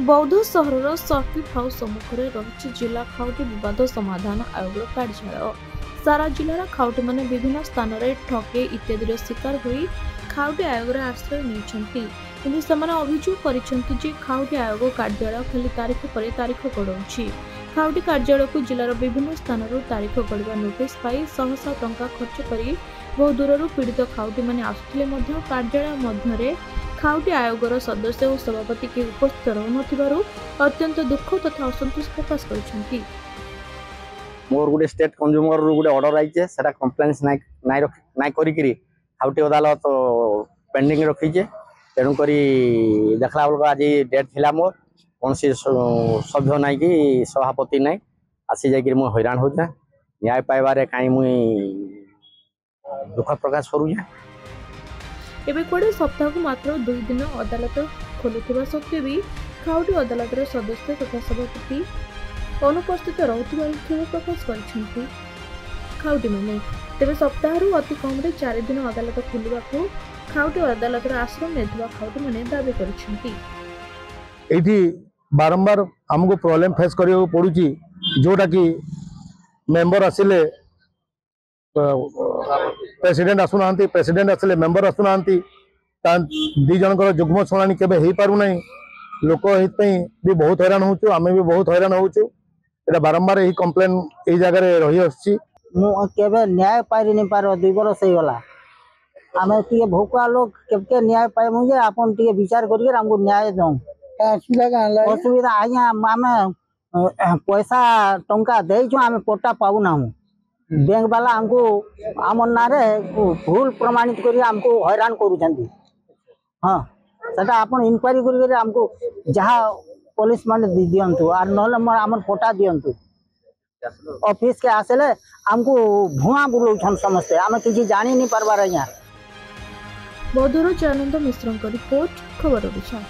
बौद्ध सहर circuit house सम्मुखें रही जिला खाउटी विवाद समाधान आयोग कार्यालय। सारा जिलार खाउटी मैंने विभिन्न स्थान में ठके इत्यादि शिकार होई खाउटी आयोग आश्रय नहीं अभियोग कर खाउटी आयोग कार्यालय खाली तारीख पर तारीख गड़ाऊँच। खाउटी कार्यालय को जिलार विभिन्न स्थान तारीख गढ़ा नोटिस पाई शह शह टंका खर्च कर बहु दूर पीड़ित खाउटी मैंने आसुले कार्यालय मध्य खाउटी आयोगर सदस्य और सभापति के उपस्थित रहू अत्यंत दुख तथा असंतोष प्रकाश कर मोर गोटे स्टेट कंज्यूमर गोटे ऑर्डर आई से कंप्लेन्स नाई करी खाउटी अदालत पेंडिंग रखीचे तेणुक देखला बेलू आज डेट थिला मोर कौन सभ्य नाई कि सभापति नाई आसी जाकि मुझे हैरान हो न्याय पाइबार कहीं मुई दुख प्रकाश करूँ। एवं कड़े सप्ताह को मात्र 2 दिन अदालत खोलुवा सत्वे भी खाउटी अदालत सदस्य तथा सभापति अनुपस्थित रहुथिबा खेद प्रकाश कर खाउटी मैंने तेज सप्ताह अति कम 4 दिन अदालत खोलने को खाउटी अदालत आश्रय नहीं खाउटी मैंने दावी कर बारंबार आमको प्रॉब्लम फेस करियो पड़ुची जोटा कि मेंबर आसिले प्रेसिडेंट आसुना प्रेसिडेंट आसिले मेंबर आसुना दी जनकर जुग्म शुणाणी केबे हो पारु नहीं लोक भी बहुत हैरान होचु आमे भी बहुत हैरान होचु एटा बारंबार यही कंप्लेन ए जगह रही आछि केबे न्याय पारि नहीं पार 2 बरस हो गला आमे टिके भोकुआ लोग केबके न्याय पाइमु जे आपन टिके विचार करिके हमको न्याय दो असुविधा आज्ञा आमे पैसा टंका देइछु आमे पट्टा पाउ ना बैंक वाला हमको आम ना भूल प्रमाणित कर हमको हैरान करूँ। हाँ सेटा आपन इनक्वारी कर हमको जहाँ पुलिस मान दिंतु आर ना आम पट्टा दिंतु ऑफिस के आसले हमको भुआ बुलाऊन समस्ते आम कि जानी नहीं पार्बार। बौद्धर जयानंद मिश्र रिपोर्ट खबर ओडिशा।